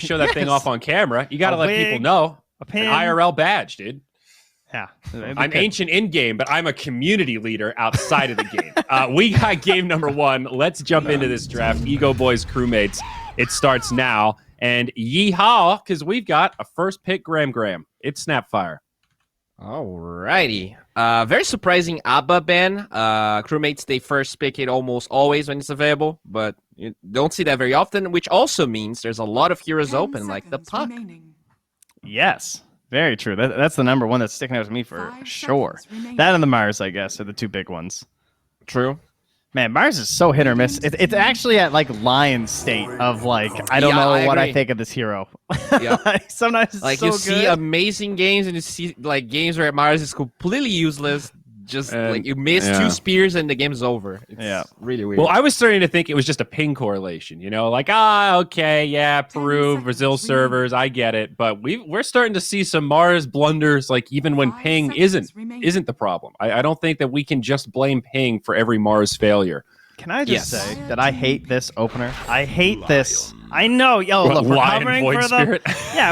show that thing off on camera. You got to let people know. An IRL badge, dude. Yeah. I'm ancient in game, but I'm a community leader outside of the game. We got game number 1. Let's jump into this draft. Ego Boys Crewmates. It starts now. And yeehaw, because we've got a first pick, Graham. It's Snapfire. Alrighty. Very surprising ABBA ban. Crewmates, they first pick it almost always when it's available, but you don't see that very often, which also means there's a lot of heroes open, like the Puck. Yes. Very true. That's the number 1 that's sticking out to me for sure. That and the Mars, I guess, are the 2 big ones. True. Man, Mars is so hit or miss. It's actually at like lion state of like I don't know what I think of this hero. Yeah. Sometimes it's like so you good. see amazing games and you see like games where Mars is completely useless. Just like you miss 2 spears and the game's over. It's really weird. Well, I was starting to think it was just a ping correlation, like, okay, yeah, Peru, Brazil servers, I get it, but we're starting to see some Mars blunders, like even when ping isn't the problem. I don't think that we can just blame ping for every Mars failure. Can I just say that I hate this opener? I hate this. I know, look, we're covering for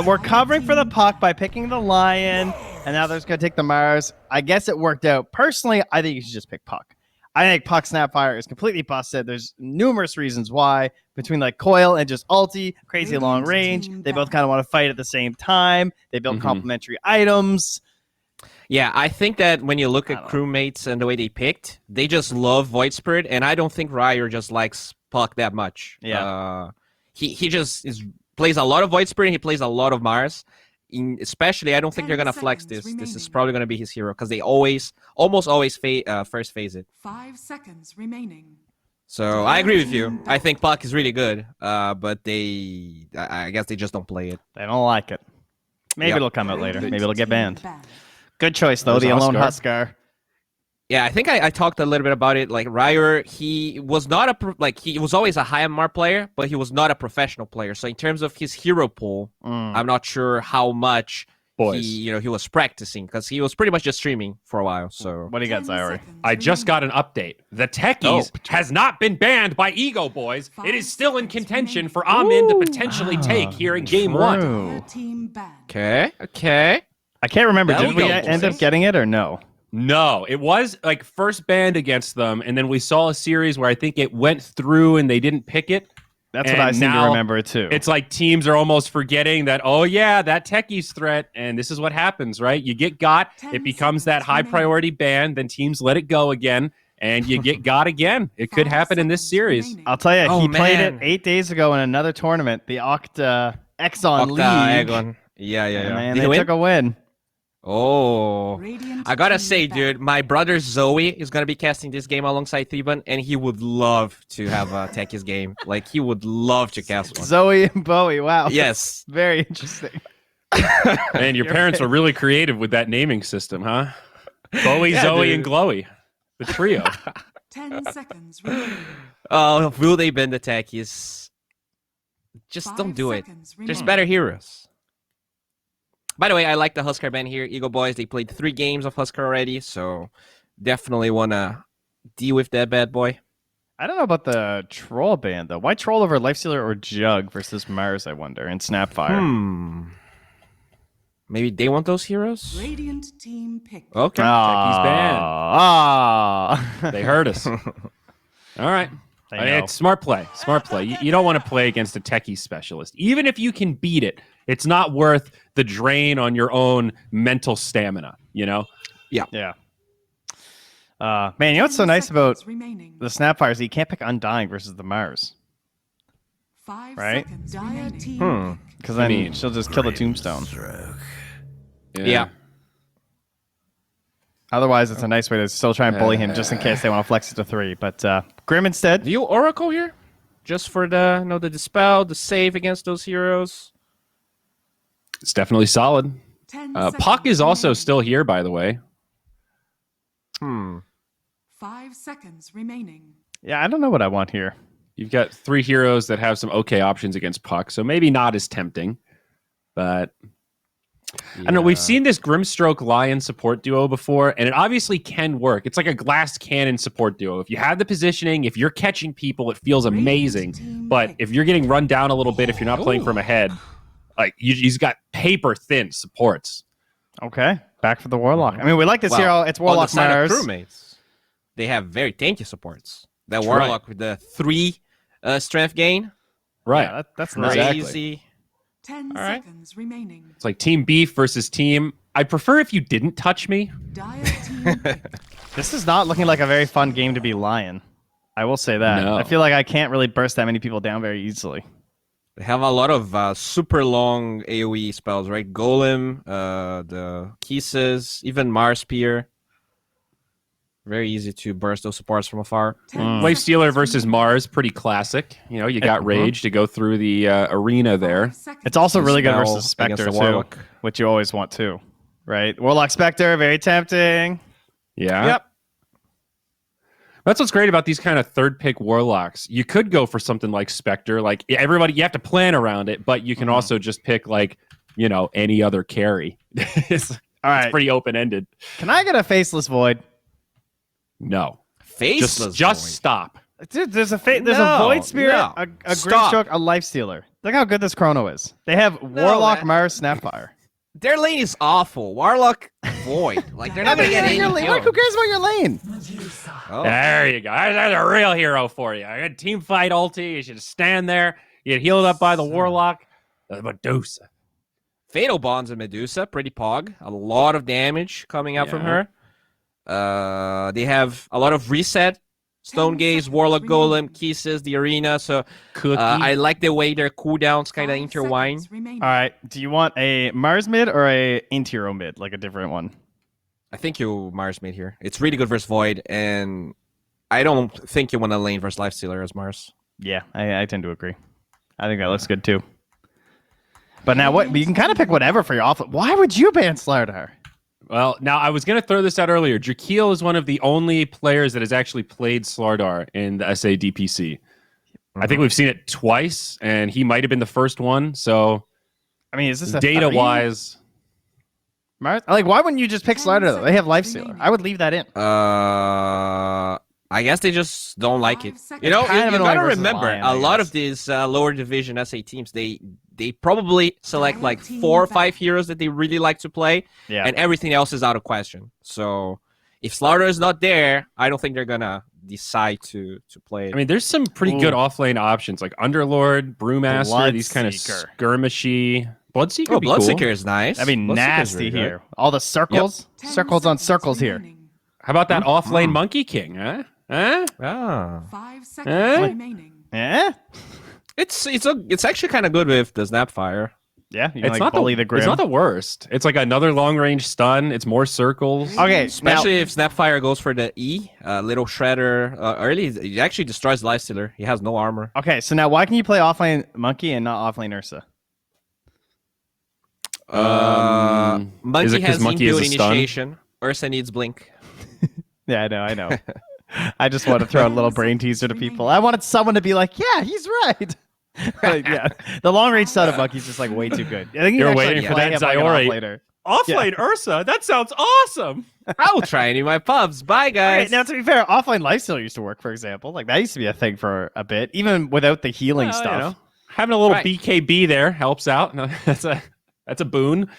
we're covering for the Puck by picking the Lion. And now they're just going to take the Mars. I guess it worked out. Personally, I think you should just pick Puck. I think Puck Snapfire is completely busted. There's numerous reasons why, between like Coil and just ulti, crazy long range. They both kind of want to fight at the same time. They build complementary items. Yeah, I think that when you look at Crewmates and the way they picked, they just love Void Spirit, and I don't think Ryer just likes Puck that much. Yeah. He just plays a lot of Void Spirit, and he plays a lot of Mars. Especially, I don't think they're gonna flex this. This is probably gonna be his hero because they almost always first phase it. 5 seconds remaining. So I agree with you. I think Puck is really good, but I guess they just don't play it. They don't like it. Maybe it'll come out later. Maybe it'll get banned. Good choice though. The Alone Huskar. Yeah, I think I talked a little bit about it. Like Ryer, he was not he was always a high MR player, but he was not a professional player. So in terms of his hero pool, I'm not sure how much he was practicing because he was pretty much just streaming for a while. So what do you got, Zyori? I just got an update. The Techies has not been banned by Ego Boys. It is still in contention for Amin to potentially take here in game 1. Okay. I can't remember. Did we end up getting it or no? No, it was like first banned against them, and then we saw a series where I think it went through and they didn't pick it. That's what I seem to remember too. It's like teams are almost forgetting that, oh yeah, that Techies threat, and this is what happens, right? You get got, it becomes that high priority ban, then teams let it go again, and you get got again. It could happen in this series. I'll tell you, he played it 8 days ago in another tournament, the Octa Exxon League. Yeah. Man, they took a win. Oh, I gotta say, dude, my brother Zoe is gonna be casting this game alongside Theban, and he would love to have a Techies game. Like, he would love to cast one. Zoe and Bowie, wow. Yes. Very interesting. Man, your parents were really creative with that naming system, huh? Bowie, Zoe, and Glowy. The trio. 10 seconds. Oh, will they bend the Techies? Just don't do it. There's better heroes. By the way, I like the Huskar ban here. Ego Boys, they played 3 games of Huskar already, so definitely want to deal with that bad boy. I don't know about the Troll ban, though. Why Troll over Lifestealer or Jug versus Mars, I wonder, and Snapfire? Maybe they want those heroes? Radiant team pick. Okay. Techies ban. They heard us. All right. It's smart play. Smart play. You don't want to play against a Techie specialist. Even if you can beat it, it's not worth the drain on your own mental stamina, Yeah. Man, you know what's so nice about the Snapfire is that you can't pick Undying versus the Mars. 5 right? seconds. Because then she'll just kill the Tombstone. Yeah. Otherwise, it's a nice way to still try and bully him just in case they want to flex it to 3. But Grim instead. Do you Oracle here? Just for the the dispel, the save against those heroes? It's definitely solid. Puck is also still here, by the way. 5 seconds remaining. Yeah, I don't know what I want here. You've got 3 heroes that have some okay options against Puck, so maybe not as tempting. But I don't know. We've seen this Grimstroke Lion support duo before, and it obviously can work. It's like a glass cannon support duo. If you have the positioning, if you're catching people, it feels amazing. But if you're getting run down a little bit, if you're not playing from ahead, Like he's got paper thin supports. Okay, back for the Warlock. I mean, we like this hero. It's Warlock on the side Mars. of Crewmates, they have very tanky supports. That That's Warlock right. with the 3 strength gain. Right. Yeah, that's Exactly. Crazy. 10 All right. seconds remaining. It's like team beef versus team. I prefer if you didn't touch me. Dire team pick. This is not looking like a very fun game to be Lion. I will say that. No. I feel like I can't really burst that many people down very easily. They have a lot of super long AoE spells, right? Golem, the Kisses, even Mars Spear. Very easy to burst those supports from afar. 10 Lifestealer seconds versus remaining. Mars, pretty classic. You know, you got Rage to go through the arena there. 5 seconds. It's also really good Spell versus Spectre, against too, the Warlock. which you always want, too. Right? Warlock Spectre, very tempting. Yeah. Yep. That's what's great about these kind of third pick Warlocks. You could go for something like Spectre. Like everybody, you have to plan around it, but you can also just pick like, you know, any other carry. it's All right. pretty open ended. Can I get a Faceless Void? No. Faceless Just Void. stop. Dude, there's a No, Void Spirit, no. a Stop. Grimstroke, a Lifestealer. Look how good this Chrono is. They have Warlock, man. Mars, Snapfire. Their lane is awful. Warlock, Void. Like, they're not going to get any Who kills. cares about your lane? Oh. There you go. That's a real hero for you. I had team fight ulti. You should just stand there. You get healed up by the Warlock. The Medusa. Fatal Bonds and Medusa, pretty pog. A lot of damage coming out from Yeah. her. They have a lot of reset. Stone 10 Gaze, seconds Warlock remaining. Golem, Kisses, the arena. So Cookie. I like the way their cooldowns kind of 5 intertwine. seconds remaining. All right. Do you want a Mars mid or a Intero mid, like a different one? I think you Mars made here. It's really good versus Void, and I don't think you want to lane versus Lifestealer as Mars. Yeah, I tend to agree. I think that looks good too. But now what? You can kind of pick whatever for your off. Why would you ban Slardar? Well, now I was going to throw this out earlier. Drakeel is one of the only players that has actually played Slardar in the SA DPC. I think we've seen it twice, and he might have been the first one. So, I mean, is this a data-wise, Mars? Like, why wouldn't you just pick 10 Slardar though? They have seconds Lifestealer. remaining. I would leave that in. I guess they just don't like it. 5 seconds. You know, Kind of you annoying gotta versus remember, Lion, a I lot guess. of these lower division SA teams, they probably select like Team 4 or back. 5 heroes that they really like to play, Yeah. and everything else is out of question. So if Slaughter is not there, I don't think they're gonna decide to play it. I mean, there's some pretty good offlane options like Underlord, Brewmaster, these kind of Bloodseeker. skirmishy. Bloodseeker would be Bloodseeker cool. is nice. That'd be Bloodseeker's nasty very good. here. All the circles, 10 circles on seconds circles here. remaining. How about that offlane Monkey King, huh? Huh? Ah, 5 seconds remaining. Yeah, it's actually kind of good with the Snapfire. yeah. You can It's like not bully the Grim. It's not the worst. It's like another long range stun. It's more circles. Okay, Especially if Snapfire goes for the E, little Shredder early, he actually destroys Lifestealer. He has no armor. Okay, so now why can you play offlane Monkey and not offlane Ursa? Is it Monkey 'cause has Monkey is inbuilt a stun? initiation. Ursa needs Blink. Yeah, I know. I just want to throw a little brain teaser to people. I wanted someone to be like, yeah, he's right. Like, yeah, the long range stun of Monkey's just like way too good. I think you You're actually waiting for play that him like an Zyori. offlaner. Offlane Ursa? That sounds awesome. I'll try it in my pubs. Bye, guys. Okay, now to be fair, offline lifesteal used to work, for example. Like that used to be a thing for a bit, even without the healing Well, stuff. you know, having a little Right. BKB there helps out. No, that's a boon.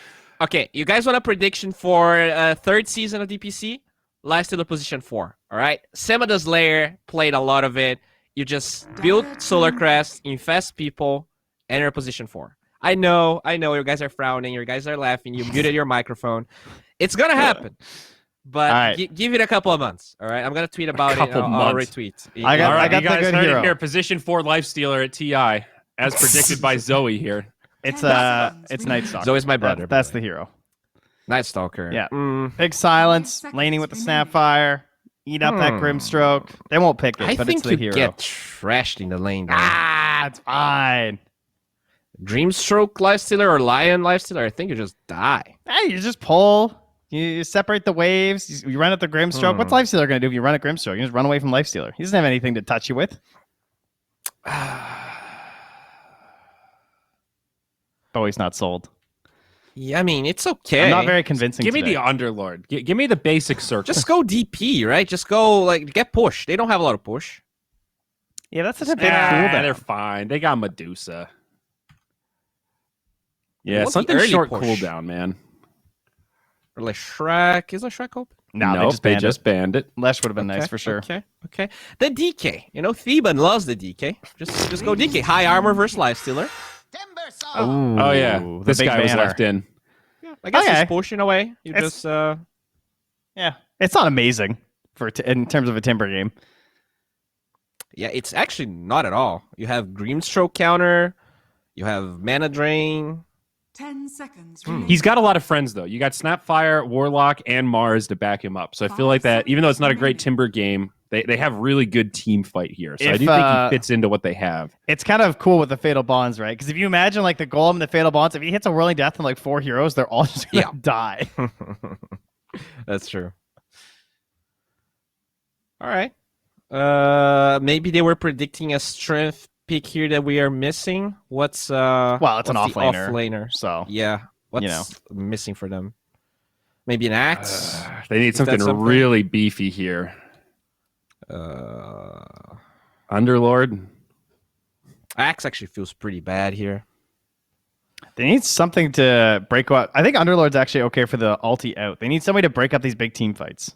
Okay, you guys want a prediction for third season of DPC? Lifestealer position 4. All right, Semada's Lair played a lot of it. You just build Solar Crest, infest people, enter position 4. I know, you guys are frowning, you guys are laughing, you muted your microphone. It's gonna happen, but All right. give it a couple of months. All right, I'm gonna tweet about it. couple I'll months. retweet. I got- All right, I you the guys good heard hero. it here. Position 4 Lifestealer at TI, as predicted by Zoe here. It's 10 seconds it's remaining. Night Stalker. Zoe's my brother, by That's the the hero. Night Stalker. Yeah. Mm, Big silence, 5 laning with the seconds Snapfire, eat up that Grimstroke. They won't pick it, I but think it's the you hero. get trashed in the lane. Though. Ah, it's fine. Dreamstroke Lifestealer or Lion Lifestealer, I think you just die. Hey, you just pull. You separate the waves. You run at the Grimstroke. What's Lifestealer going to do if you run at Grimstroke? You just run away from Lifestealer. He doesn't have anything to touch you with. Oh, he's not sold. Yeah, I mean, it's okay. I'm not very convincing. Give me today. the Underlord. Give me the basic circle. Just go DP, right? Just go, like, get push. They don't have a lot of push. Yeah, that's such a big they're cooldown. fine. They got Medusa. Yeah, What's the something early short push? cooldown, man. Or like Shrek. Is a Shrek open? No, Nope, they just banned banned it. Lesh would have been nice for sure. Okay. The DK. You know, Theban loves the DK. Just go DK. High armor versus Lifestealer. Oh yeah, Ooh, the this big guy was banner. left in. I guess Okay. he's pushing away. You It's- just Yeah, it's not amazing in terms of a Timber game. yeah, it's actually not at all. You have Grimstroke counter. You have mana drain. 10 seconds remaining. He's got a lot of friends though. You got Snapfire, Warlock, and Mars to back him up. So I feel like that, even though it's not a great Timber game, they have really good team fight here. So I If, do think he fits into what they have. It's kind of cool with the Fatal Bonds, right? Because if you imagine like the Golem and the Fatal Bonds, if he hits a Whirling Death on like 4 heroes, they're all just gonna die. That's true. All right. Maybe they were predicting a strength pick here that we are missing. What's Well, it's an what's the off-laner. So Yeah. What's You know. missing for them? Maybe an axe. They need that something something? really beefy here. Underlord. Axe actually feels pretty bad here. they need something to break up. I think Underlord's actually okay for the ulti out. They need somebody to break up these big team fights,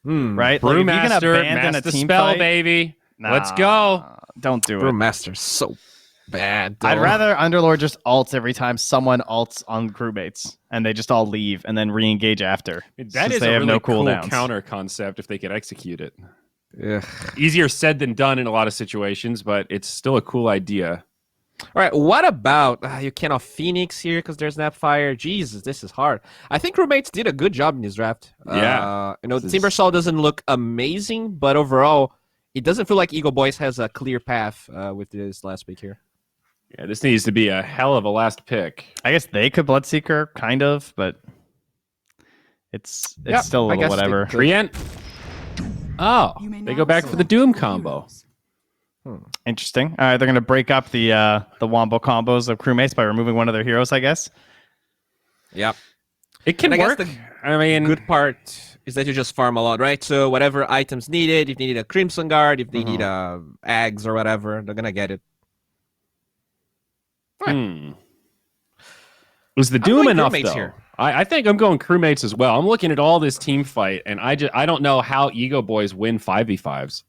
right? Like, if you can Brewmaster, abandon a master team spell, fight, baby. Let's nah, go. Don't do it. Brewmaster's so bad. I'd though. rather Underlord just ults every time someone ults on crewmates, and they just all leave and then re-engage after. That since is they a have really no cool cooldowns. counter concept if they could execute it. Ugh. Easier said than done in a lot of situations, but it's still a cool idea. All right, what about you cannot Phoenix here because there's Snapfire? Jesus, this is hard. I think Crewmates did a good job in this draft. Yeah. You know, Timbersaw doesn't look amazing, but overall, it doesn't feel like EGOBOYS has a clear path with this last pick here. Yeah, this needs to be a hell of a last pick. I guess they could Bloodseeker, kind of, but it's Yeah, still a I little guess they whatever. could. Treant. Oh, You may they now go back for the select Doom your combo. heroes. Interesting. All right, they're gonna break up the Wombo combos of crewmates by removing one of their heroes, I guess. Yep. It can And I work. guess the I mean, good part is that you just farm a lot, right? So whatever items needed, if they need a Crimson Guard, if they need Ags or whatever, they're gonna get it. Was the I'm Doom going enough Crewmates though? here. I think I'm going crewmates as well. I'm looking at all this team fight, and I don't know how EGOBOYS win 5v5s.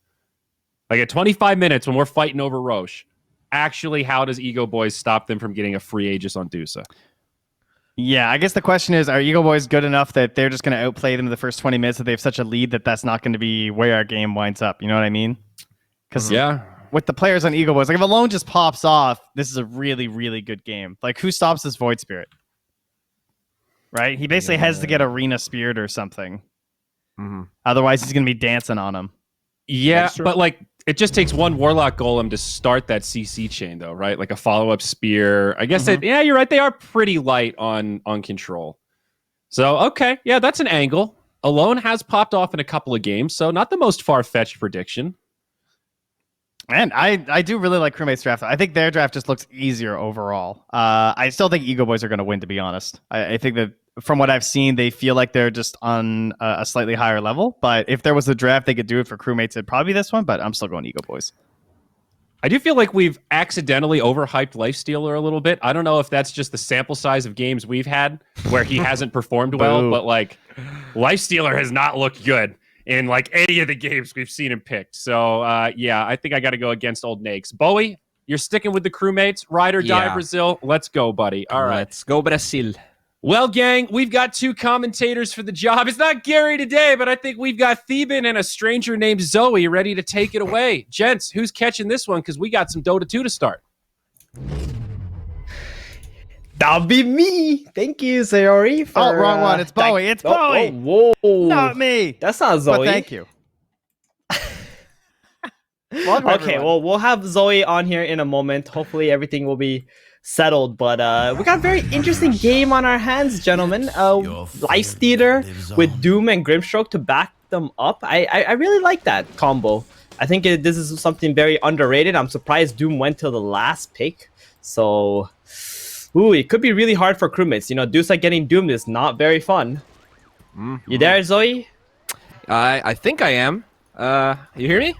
Like at 25 minutes when we're fighting over Roche, actually, how does EGOBOYS stop them from getting a free Aegis on Dusa? Yeah, I guess the question is, are EGOBOYS good enough that they're just going to outplay them in the first 20 minutes that they have such a lead that that's not going to be where our game winds up? You know what I mean? Because Yeah. with the players on EGOBOYS, like if Alone just pops off, this is a really, really good game. Like who stops this Void Spirit? Right? He basically has to get Arena Spirit or something. Otherwise, he's going to be dancing on him. Yeah, but like it just takes one Warlock Golem to start that CC chain, though, right? Like a follow-up spear. I guess yeah, you're right. They are pretty light on control. So okay, yeah, that's an angle. Alone has popped off in a couple of games, so not the most far-fetched prediction. And I do really like Crewmates draft. I think their draft just looks easier overall. I still think EGOBOYS are going to win, to be honest. I think that from what I've seen, they feel like they're just on a slightly higher level. But if there was a draft they could do it for Crewmates, it'd probably be this one. But I'm still going EGOBOYS. I do feel like we've accidentally overhyped Lifestealer a little bit. I don't know if that's just the sample size of games we've had where he hasn't performed well, Boo. but like Lifestealer has not looked good in like any of the games we've seen him picked. So yeah, I think I got to go against Old Nakes. Bowie, you're sticking with the Crewmates. Ride or die, Yeah. Brazil. Let's go, buddy. All right. Let's go Brazil. Well, gang, we've got two commentators for the job. It's not Gary today, but I think we've got Theban and a stranger named Zoe ready to take it away. Gents, who's catching this one? Because we got some Dota 2 to start. That'll be me. Thank you, Sayori. For, Oh, wrong one. It's Bowie. It's Bowie. Whoa. Not me. That's not Zoe. But thank you. Welcome, Okay, everyone. well, we'll have Zoe on here in a moment. Hopefully, everything will be settled. But we got a very interesting game on our hands, gentlemen. Life Theater with Doom and Grimstroke to back them up. I really like that combo. I think this is something very underrated. I'm surprised Doom went to the last pick. So, ooh, it could be really hard for crewmates. You know, Dusa getting Doomed is not very fun. You there, Zoe? I think I am. You hear me?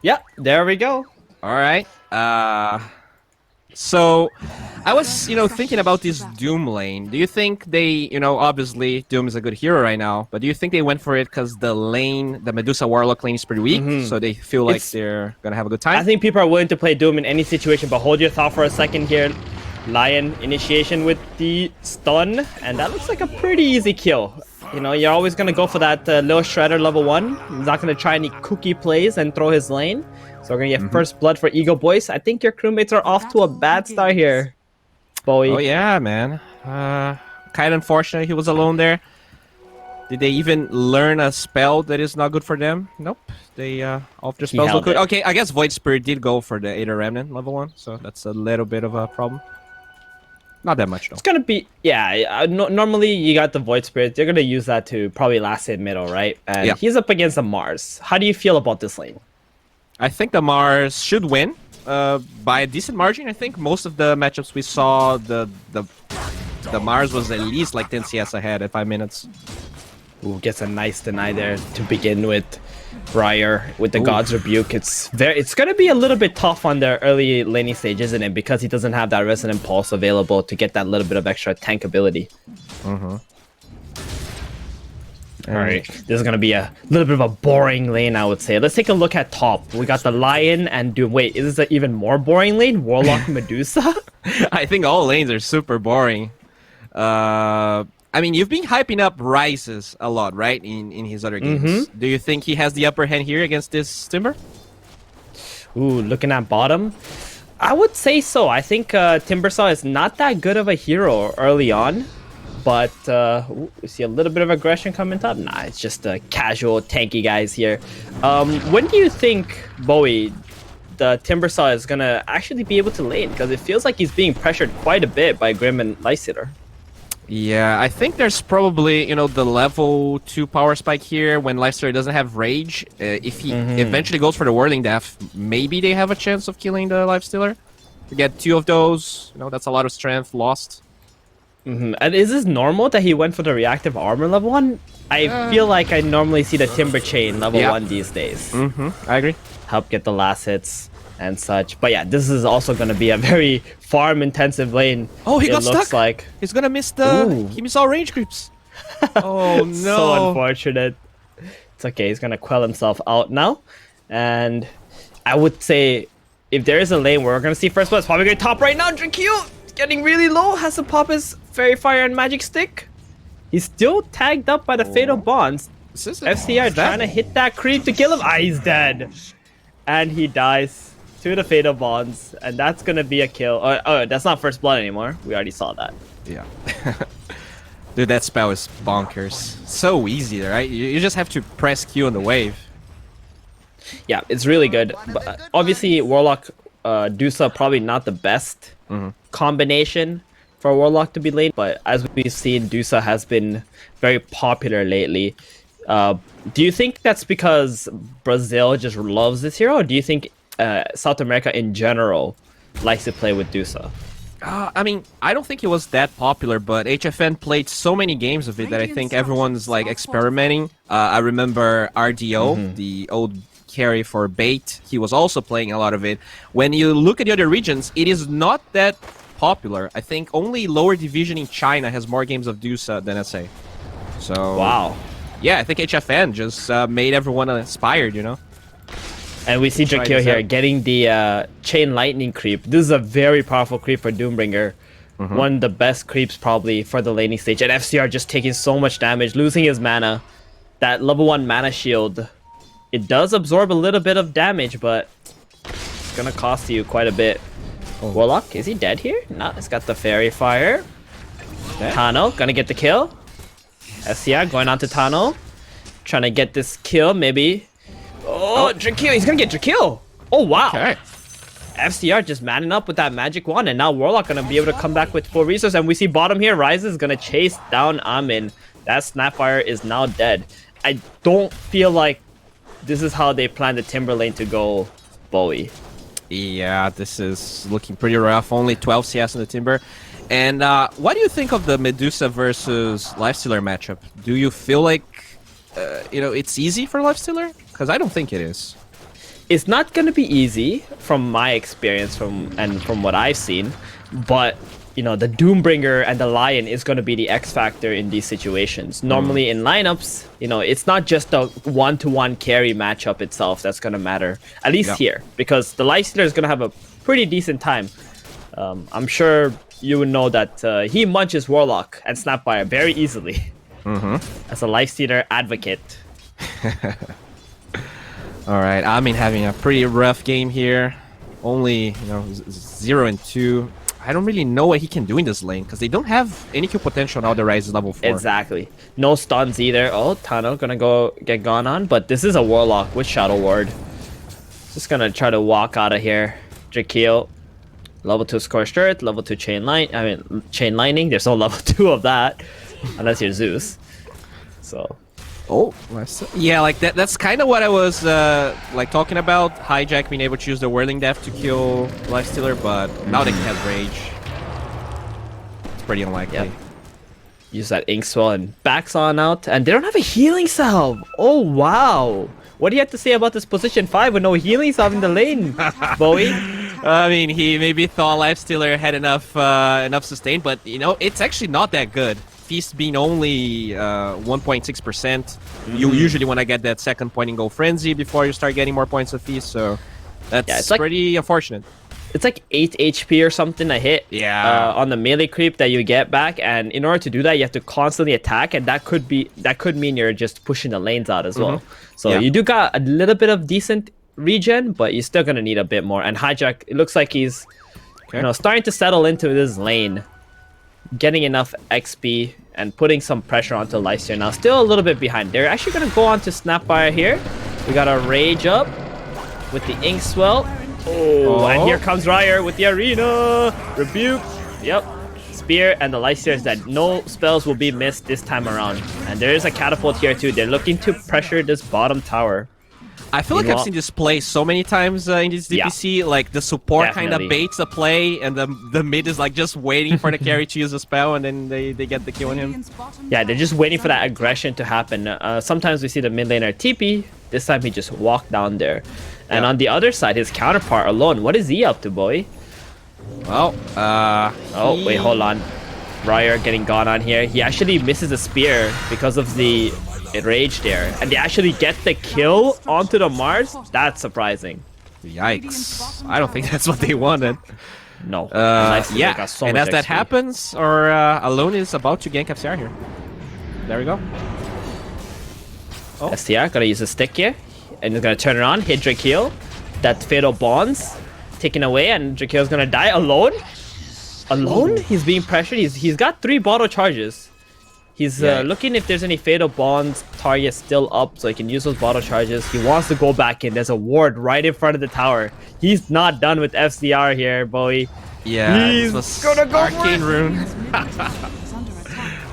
Yep, there we go. All right. So, I was, thinking about this Doom lane. Do you think they, obviously Doom is a good hero right now, but do you think they went for it because the Medusa Warlock lane is pretty weak, so they feel like they're gonna have a good time? I think people are willing to play Doom in any situation, but hold your thought for a second here. Lion initiation with the stun, and that looks like a pretty easy kill. You're always gonna go for that little shredder level 1. He's not gonna try any cookie plays and throw his lane. So we're gonna get first blood for EGOBOYS. I think your crewmates are off to a bad start here, Bowie. Oh yeah, man. Kind of unfortunate he was alone there. Did they even learn a spell that is not good for them? Nope. They all of their spells look good. Okay, I guess Void Spirit did go for the Aether Remnant level 1, so that's a little bit of a problem. Not that much though. It's gonna be normally you got the Void Spirit. They're gonna use that to probably last hit middle, right? And he's up against a Mars. How do you feel about this lane? I think the Mars should win by a decent margin. I think most of the matchups we saw, the Mars was at least like 10 CS ahead at 5 minutes. Ooh, gets a nice deny there to begin with. Briar with the God's Rebuke. It's gonna be a little bit tough on the early laning stage, isn't it? Because he doesn't have that Resonant Pulse available to get that little bit of extra tank ability. Alright, this is gonna be a little bit of a boring lane, I would say. Let's take a look at top. We got the Lion and Doom. Wait, is this an even more boring lane? Warlock Medusa? I think all lanes are super boring. I mean, you've been hyping up Rises a lot, right? In his other games. Do you think he has the upper hand here against this Timber? Ooh, looking at bottom. I would say so. I think Timbersaw is not that good of a hero early on. But we see a little bit of aggression coming up. Nah, it's just casual tanky guys here. When do you think, Bowie, the Timbersaw is going to actually be able to lane? Because it feels like he's being pressured quite a bit by Grim and Lifestealer. Yeah, I think there's probably, the level 2 power spike here when Lifestealer doesn't have rage. If he eventually goes for the Whirling Death, maybe they have a chance of killing the Lifestealer. To get 2 of those, that's a lot of strength lost. And is this normal that he went for the reactive armor level 1? I feel like I normally see the Timber Chain level 1 these days. I agree. Help get the last hits and such. But yeah, this is also going to be a very farm-intensive lane. Oh, he got looks stuck. Like. He's going to miss the... He missed all range creeps. Oh, no. So unfortunate. It's okay. He's going to quell himself out now. And I would say if there is a lane where we're going to see first blood, it's probably going to top right now. Drakeo getting really low. Has to pop his Fairy Fire and Magic Stick. He's still tagged up by the Fatal Bonds. FCR trying to hit that creep to kill him. Ah, he's dead. And he dies to the Fatal Bonds. And that's going to be a kill. Oh, that's not first blood anymore. We already saw that. Yeah. Dude, that spell is bonkers. So easy, right? You just have to press Q on the wave. Yeah, it's really good. But obviously, Warlock Dusa probably not the best combination for Warlock to be late, but as we've seen, Dusa has been very popular lately. Do you think that's because Brazil just loves this hero, or do you think South America in general likes to play with Dusa? I mean, I don't think it was that popular, but HFN played so many games of it that I think everyone's like experimenting. I remember RDO, the old carry for Bait, he was also playing a lot of it. When you look at the other regions, it is not that popular. I think only lower division in China has more games of Dusa than SA. So wow. Yeah, I think HFN just made everyone inspired, And we see Drakeo here getting the Chain Lightning creep. This is a very powerful creep for Doombringer. One of the best creeps probably for the laning stage. And FCR just taking so much damage, losing his mana. That level 1 mana shield, it does absorb a little bit of damage, but it's gonna cost you quite a bit. Warlock, is he dead here? No, it's got the Fairy Fire. Tano, gonna get the kill. FCR going on to Tano. Trying to get this kill, maybe. Oh, Drakeo, he's gonna get Drakeo. Oh, wow. Okay. FCR just manning up with that magic wand, and now Warlock gonna be able to come back with full resource. And we see bottom here, Ryze is gonna chase down Amin. That Snapfire is now dead. I don't feel like this is how they plan the Timber lane to go, Bowie. Yeah, this is looking pretty rough. Only 12 CS in the Timber. And what do you think of the Medusa versus Lifestealer matchup? Do you feel like, it's easy for Lifestealer? Because I don't think it is. it's not going to be easy from my experience from what I've seen, but you know, the Doombringer and the Lion is going to be the X factor in these situations. Normally in lineups, you know, it's not just the one-to-one carry matchup itself that's going to matter, at least here, because the Lifestealer is going to have a pretty decent time. I'm sure you would know that he munches Warlock and Snapfire very easily as a Lifestealer advocate. All right, I mean, having a pretty rough game here. Only, 0 and 2. I don't really know what he can do in this lane because they don't have any kill potential now. The Rise is level 4. Exactly. No stuns either. Oh, Tano gonna go get gone on, but this is a Warlock with Shadow Ward. Just gonna try to walk out of here. Drakeel, level 2 Scorched Earth, level 2 Chain Lightning. There's no level 2 of that unless you're Zeus. So. Oh, yeah, like that's kind of what I was like talking about. Hijack being able to use the Whirling Death to kill Lifestealer, but now they can have Rage. It's pretty unlikely. Yep. Use that Ink Swell and backs on out, and they don't have a healing salve. Oh wow! What do you have to say about this position 5 with no healing salve in the lane, Bowie? I mean, he maybe thought Lifestealer had enough sustain, but it's actually not that good. Feast being only 1.6%. You usually want to get that second point and go Frenzy before you start getting more points of Feast, so that's pretty unfortunate. It's like 8 HP or something a hit on the melee creep that you get back, and in order to do that you have to constantly attack, and that could mean you're just pushing the lanes out as well. So you do got a little bit of decent regen, but you're still gonna need a bit more. And Hijack, it looks like he's starting to settle into this lane, getting enough XP and putting some pressure onto Lifestealer now. Still a little bit behind. They're actually going to go on to Snapfire here. We got a Rage up with the Ink Swell. Oh, and here comes Ryer with the Arena. Rebuke. Yep. Spear, and the Lifestealers that no spells will be missed this time around. And there is a Catapult here too. They're looking to pressure this bottom tower. I feel like I've seen this play so many times in this DPC. Like the support kind of baits the play, and the mid is like just waiting for the carry to use a spell, and then they get the kill on him. Yeah, they're just waiting for that aggression to happen. Sometimes we see the mid laner TP. This time he just walked down there. And on the other side, his counterpart alone. What is he up to, boy? Well, oh wait, hold on. Ryer getting gone on here. He actually misses a spear because of the Rage there, and they actually get the kill onto the Mars. That's surprising. Yikes! I don't think that's what they wanted. No. Yeah, so and as that happens, or Alone is about to gank FCR here. There we go. Oh. STR gonna use a stick here, and he's gonna turn it on, hit Drakeel. That Fatal Bonds taken away, and Drakeel's gonna die alone. Alone? He's being pressured. He's got 3 bottle charges. He's looking if there's any Fatal Bonds targets still up so he can use those bottle charges. He wants to go back in. There's a ward right in front of the tower. He's not done with FCR here, Bowie. Yeah, he's gonna go Arcane Rune.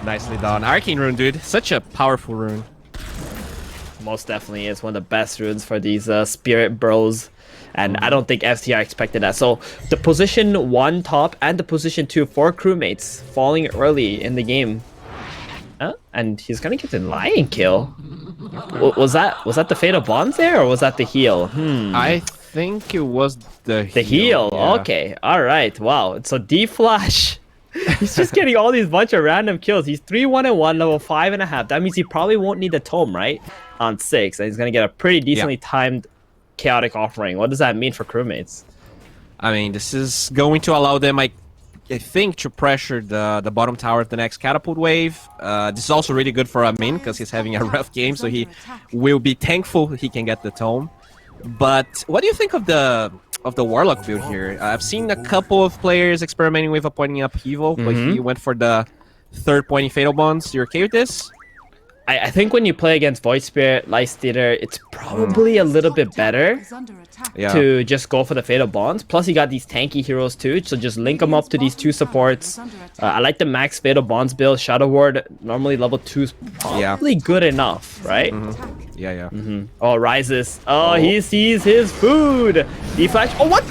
Nicely done. Arcane Rune, dude. Such a powerful rune. Most definitely is one of the best runes for these Spirit Bros. And I don't think FCR expected that. So the position 1 top and the position 2 for Crewmates falling early in the game. And he's gonna get the Lion kill. Was that the Fatal Bonds there, or was that the heal? I think it was the heal. Yeah. Okay, all right. Wow. So D-Flash, he's just getting all these bunch of random kills. He's 3-1-1, level 5.5. That means he probably won't need the tome, right? On 6, and he's gonna get a pretty decently timed chaotic offering. What does that mean for Crewmates? I mean, this is going to allow them, I think, to pressure the bottom tower of the next catapult wave. This is also really good for Amin because he's having a rough game, so he will be thankful he can get the tome. But what do you think of the Warlock build here? I've seen a couple of players experimenting with a pointing upheaval, but he went for the 3rd pointing Fatal Bonds. You okay with this? I think when you play against Void Spirit, Lifestealer, it's probably a little bit better to just go for the Fatal Bonds. Plus, you got these tanky heroes too, so just link them up to these 2 supports. I like the max Fatal Bonds build. Shadow Ward, normally level 2 is probably good enough, right? Yeah. Oh, Rises. Oh, he sees his food. D-Flash. Oh, what?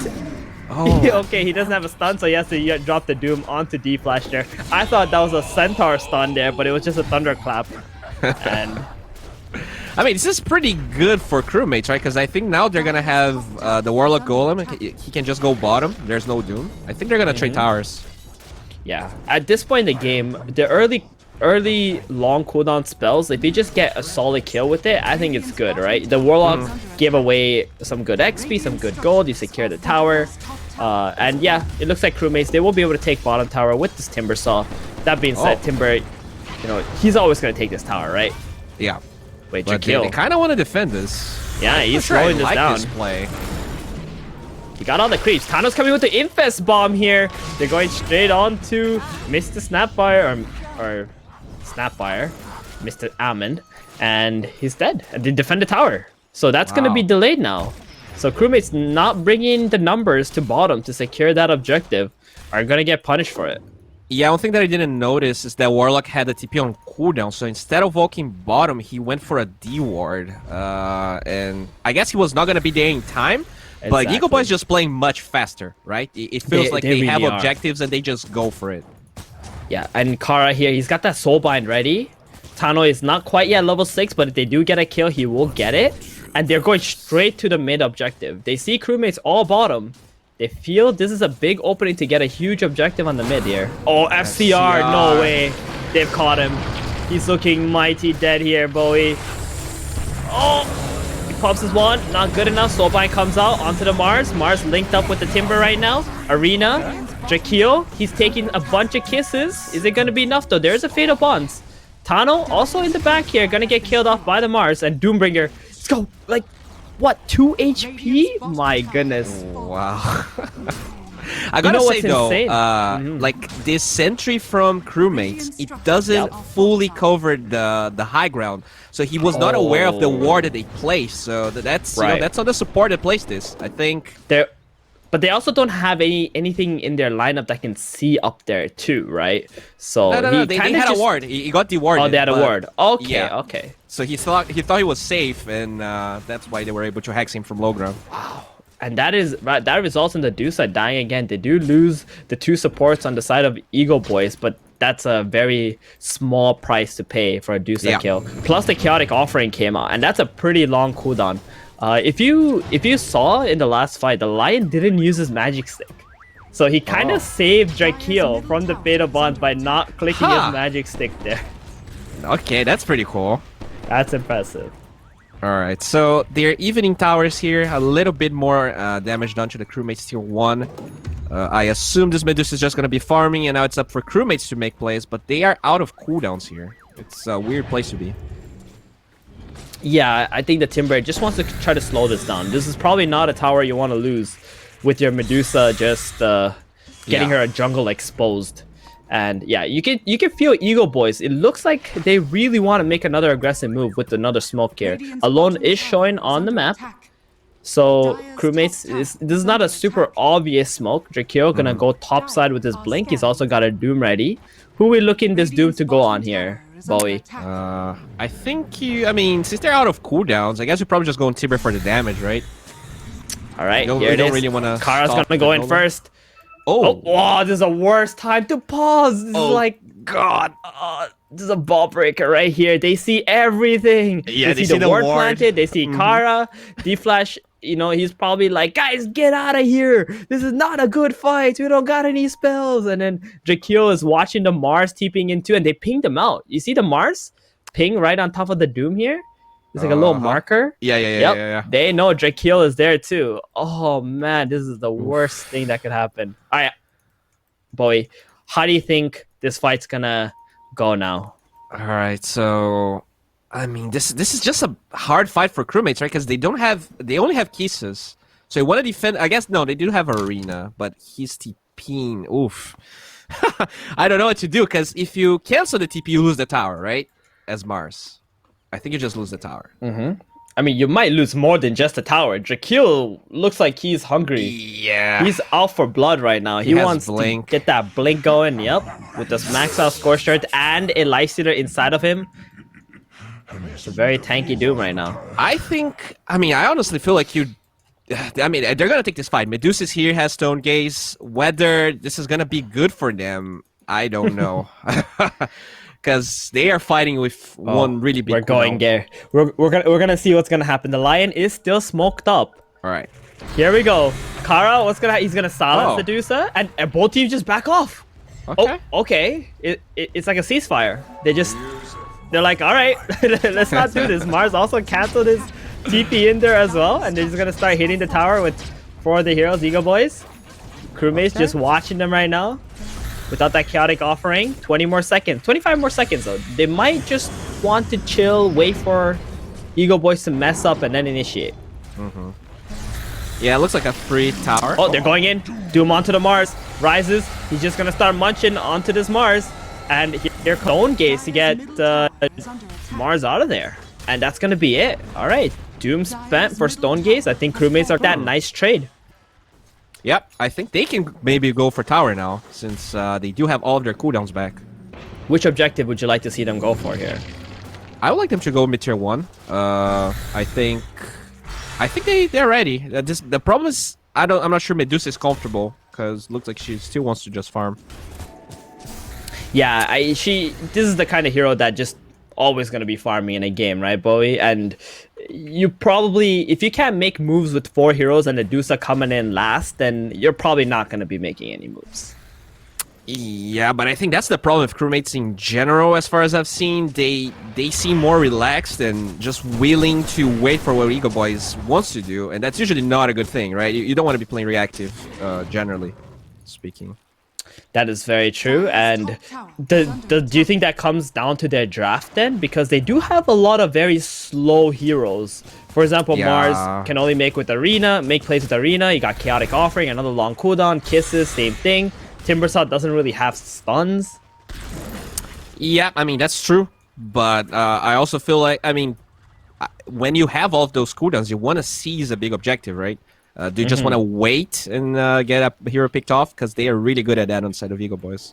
Oh. Okay, he doesn't have a stun, so he has to drop the Doom onto D-Flash there. I thought that was a Centaur stun there, but it was just a Thunderclap. And I mean, this is pretty good for crewmates, right? Because I think now they're gonna have the Warlock Golem. He can just go bottom. There's no Doom. I think they're gonna trade towers. Yeah, at this point in the game, the early long cooldown spells, if you just get a solid kill with it, I think it's good, right? The Warlock give away some good XP, some good gold, you secure the tower. And yeah, it looks like crewmates, they will be able to take bottom tower with this Timber Saw. That being said, Timber, you know, he's always going to take this tower, right? Yeah. Wait, but they kind of want to defend this. Yeah, he's slowing this down. This play. He got all the creeps. Tano's coming with the Infest Bomb here. They're going straight on to Mr. Snapfire, or Snapfire, Mr. Ammon, and he's dead. And they defend the tower. So that's going to be delayed now. So crewmates not bringing the numbers to bottom to secure that objective are going to get punished for it. Yeah, one thing that I didn't notice is that Warlock had the TP on cooldown, so instead of walking bottom, he went for a D ward. And I guess he was not going to be there in time, but EGOBOYS just playing much faster, right? It feels like they have really objectives and they just go for it. Yeah, and Kara here, he's got that Soulbind ready. Tano is not quite yet level 6, but if they do get a kill, he will get it. And they're going straight to the mid objective. They see crewmates all bottom. They feel this is a big opening to get a huge objective on the mid here. Oh, FCR, no way. They've caught him. He's looking mighty dead here, Bowie. Oh, he pops his wand. Not good enough. Soulbind comes out onto the Mars. Mars linked up with the Timber right now. Arena, Drakeel, he's taking a bunch of kisses. Is it going to be enough, though? There's a Fatal Bonds. Tano also in the back here, going to get killed off by the Mars. And Doombringer, let's go. Like, what, 2 HP? My goodness. Wow. I gotta say though, like this sentry from crewmates, it doesn't fully cover the high ground, so he was not aware of the ward that they placed. So that's you know, that's on the support that placed this. I think but they also don't have anything in their lineup that can see up there too, right? So no, they had a ward. He got the ward. Oh, they had a ward. Okay, yeah. okay. So he thought he was safe, and that's why they were able to hex him from low ground. Wow. And that results in the Dusa dying again. They do lose the 2 supports on the side of EGOBOYS, but that's a very small price to pay for a Dusa kill. Plus the Chaotic Offering came out, and that's a pretty long cooldown. If you saw in the last fight, the Lion didn't use his magic stick. So he kind of saved Drakeel from the Fatal Bonds by not clicking his magic stick there. Okay, that's pretty cool. That's impressive. Alright, so they're evening towers here, a little bit more damage done to the crewmates tier 1. I assume this Medusa is just going to be farming, and now it's up for crewmates to make plays, but they are out of cooldowns here. It's a weird place to be. Yeah, I think the Timber just wants to try to slow this down. This is probably not a tower you want to lose with your Medusa just getting her jungle exposed. And yeah, you can feel EGOBOYS. It looks like they really want to make another aggressive move with another smoke here. Alone is showing on the map. So crewmates, this is not a super obvious smoke. Drakeel gonna go top side with his blink. He's also got a Doom ready. Who we looking this Doom to go on here, Bowie? I think I mean, since they're out of cooldowns, I guess we're probably just going Timber for the damage, right? All right, here it is. Really wanna Kara's gonna go in first. Oh, wow, this is the worst time to pause. This is like, God, this is a ball breaker right here. They see everything. Yeah, they see the ward planted. They see Kara, D-Flash. You know, he's probably like, guys, get out of here. This is not a good fight. We don't got any spells. And then Drakeel is watching the Mars TPing in too, and they pinged him out. You see the Mars ping right on top of the Doom here? It's like a little marker. Yeah. They know Drakeel is there too. Oh man, this is the worst thing that could happen. All right, Bowie, how do you think this fight's gonna go now? All right, so I mean, this is just a hard fight for crewmates, right? Because they only have Kisses. So you want to defend. I guess no, they do have Arena, but he's TPing. Oof. I don't know what to do because if you cancel the TP, you lose the tower, right? As Mars. I think you just lose the tower. I mean, you might lose more than just the tower. Drakeel looks like he's hungry. Yeah. He's out for blood right now. He wants to get that blink going. Yep. With this max out Scorched Earth and a Lifestealer inside of him. It's a very tanky Doom right now. I honestly feel like they're going to take this fight. Medusa's here, has Stone Gaze. Whether this is going to be good for them, I don't know. because they are fighting with one really big. We're going there. We're gonna see what's gonna happen. The Lion is still smoked up. All right. Here we go. Kara, he's gonna silence the Dusa, and both teams just back off. Okay. Oh, okay. It's like a ceasefire. They're like, all right, let's not do this. Mars also canceled his TP in there as well, and they're just gonna start hitting the tower with 4 of the heroes, EGOBOYS. Crewmates just watching them right now. Without that chaotic offering, 20 more seconds, 25 more seconds though. They might just want to chill, wait for EGOBOYS to mess up and then initiate. Yeah, it looks like a free tower. Oh, they're going in. Doom onto the Mars. Rises. He's just gonna start munching onto this Mars. And here comes Gaze to get Mars out of there. And that's gonna be it. Alright. Doom spent for Stone Gaze. I think Crewmates are that nice trade. Yep, I think they can maybe go for tower now, since they do have all of their cooldowns back. Which objective would you like to see them go for here? I would like them to go mid tier 1. I think they're ready. The problem is I'm not sure Medusa is comfortable, because looks like she still wants to just farm. Yeah, this is the kind of hero that just always going to be farming in a game, right, Bowie? And you probably, if you can't make moves with 4 heroes and Medusa coming in last, then you're probably not going to be making any moves. Yeah, but I think that's the problem with Crewmates in general. As far as I've seen, they seem more relaxed and just willing to wait for what EGOBOYS wants to do, and that's usually not a good thing, right? You don't want to be playing reactive, generally speaking. That is very true. And do you think that comes down to their draft then? Because they do have a lot of very slow heroes. For example, Mars can only make plays with Arena. You got Chaotic Offering, another long cooldown. Kisses, same thing. Timbersaw doesn't really have stuns. Yeah, I mean, that's true. But I also feel like, I mean, when you have all of those cooldowns, you want to seize a big objective, right? Do you just want to wait and get a hero picked off? Because they are really good at that on the side of EGOBOYS.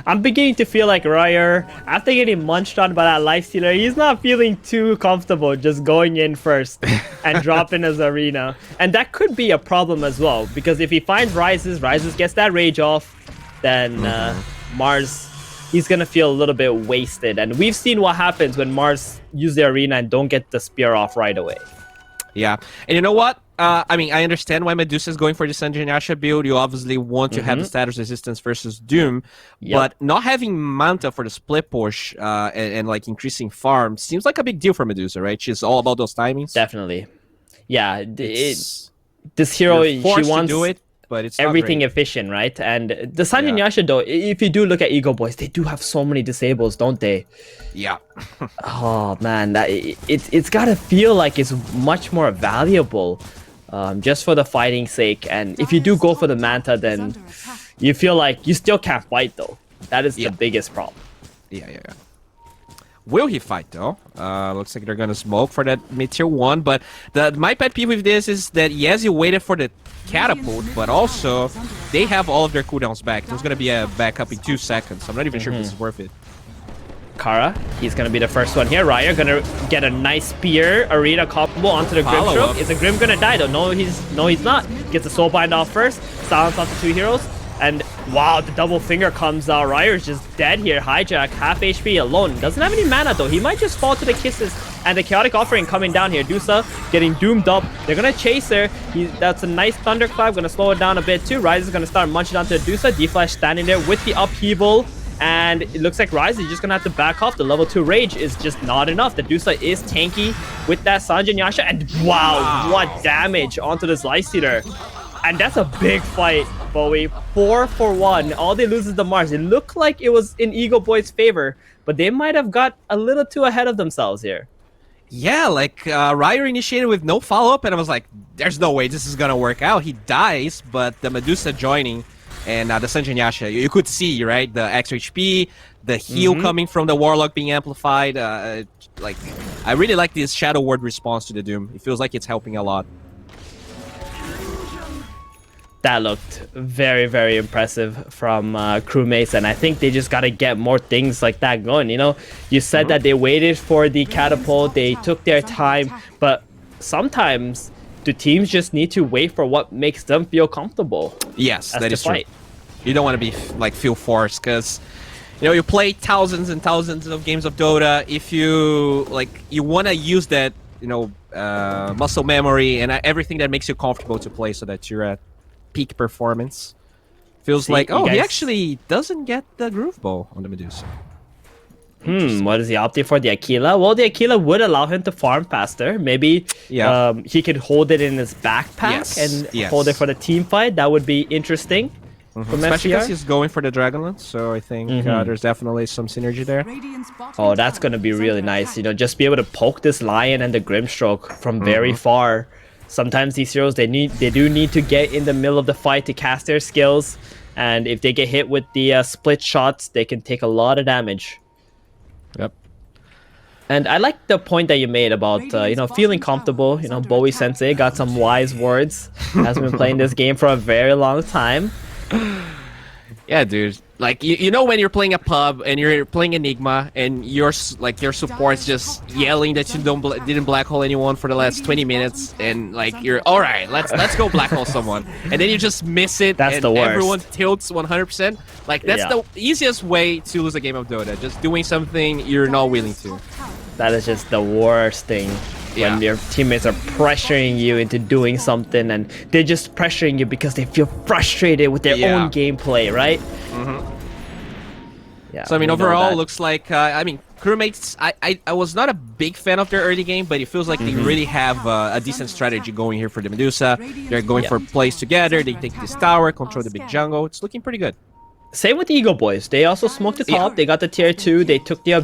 I'm beginning to feel like Ryer, after getting munched on by that Lifestealer, he's not feeling too comfortable just going in first and dropping his Arena. And that could be a problem as well, because if he finds Rises gets that rage off, then Mars, he's going to feel a little bit wasted. And we've seen what happens when Mars use the Arena and don't get the spear off right away. Yeah, and you know what? I mean, I understand why Medusa is going for the Sanjin Yasha build. You obviously want to have the status resistance versus Doom, but not having Manta for the split push and like increasing farm seems like a big deal for Medusa, right? She's all about those timings. Definitely. Yeah, this hero, she wants to do it, but it's everything efficient, right? And the Sanjin Yasha, though, if you do look at EGOBOYS, they do have so many disables, don't they? Yeah. Oh man, it's gotta feel like it's much more valuable, just for the fighting sake. And if you do go for the Manta, then you feel like you still can't fight, though. That is the biggest problem. Yeah. Will he fight though? Looks like they're gonna smoke for that mid tier 1. But my pet peeve with this is that yes, you waited for the catapult, but also they have all of their cooldowns back. There's gonna be a backup in 2 seconds. I'm not even sure if this is worth it. Kara, he's gonna be the first one here. Ryer gonna get a nice spear Arena combo onto the Grimstroke. Is the Grim gonna die though? No, he's not. Gets the Soulbind off first. Silence onto 2 heroes. And wow, the double finger comes out. Ryer's just dead here. Hijack, half HP alone. Doesn't have any mana though. He might just fall to the kisses. And the Chaotic Offering coming down here. Dusa getting doomed up. They're gonna chase her. That's a nice Thunderclap. Gonna slow it down a bit too. Rise is gonna start munching onto Dusa. D-Flash standing there with the upheaval. And it looks like Rise is just gonna have to back off. The level 2 Rage is just not enough. The Dusa is tanky with that Sanjin Yasha. And wow, what damage onto this Lifestealer. And that's a big fight, Bowie. 4 for 1. All they lose is the Mars. It looked like it was in EGOBOYS' favor, but they might have got a little too ahead of themselves here. Yeah, like Ryer initiated with no follow-up, and I was like, there's no way this is gonna work out. He dies, but the Medusa joining and the Sanjin Yasha, you could see, right? The extra HP, the heal coming from the Warlock being amplified. Like, I really like this Shadow Ward response to the Doom. It feels like it's helping a lot. That looked very, very impressive from Crewmates, and I think they just got to get more things like that going. You know, you said that they waited for the catapult, they took their time, but sometimes the teams just need to wait for what makes them feel comfortable. Yes, that is true. You don't want to be like feel forced, because you know, you play thousands and thousands of games of Dota. If you you want to use that, you know, muscle memory and everything that makes you comfortable to play, so that you're at peak performance. Feels like, oh, he actually doesn't get the groove ball on the Medusa. What is he opting for? The Aquila? Well, the Aquila would allow him to farm faster. Maybe he could hold it in his backpack and hold it for the team fight. That would be interesting. Especially because he's going for the Dragonlance, so I think there's definitely some synergy there. Oh, that's going to be really nice. You know, just be able to poke this Lion and the Grimstroke from very far. Sometimes these heroes, they do need to get in the middle of the fight to cast their skills. And if they get hit with the split shots, they can take a lot of damage. Yep. And I like the point that you made about, you know, feeling comfortable. You know, Bowie Sensei got some wise words. Has been playing this game for a very long time. Yeah, dude. Like, you know when you're playing a pub and you're playing Enigma and your support's just yelling that you didn't black hole anyone for the last 20 minutes and like you're all right, let's go black hole someone, and then you just miss it. That's and the worst. Everyone tilts 100%. Like that's the easiest way to lose a game of Dota. Just doing something you're not willing to. That is just the worst thing. When your teammates are pressuring you into doing something and they're just pressuring you because they feel frustrated with their own gameplay, right? Yeah. So I mean, overall, looks like I mean, Crewmates. I was not a big fan of their early game, but it feels like they really have a decent strategy going here for the Medusa. They're going for plays together. They take this tower, control the big jungle. It's looking pretty good. Same with the EGOBOYS. They also smoked the top. They got the tier 2. They took the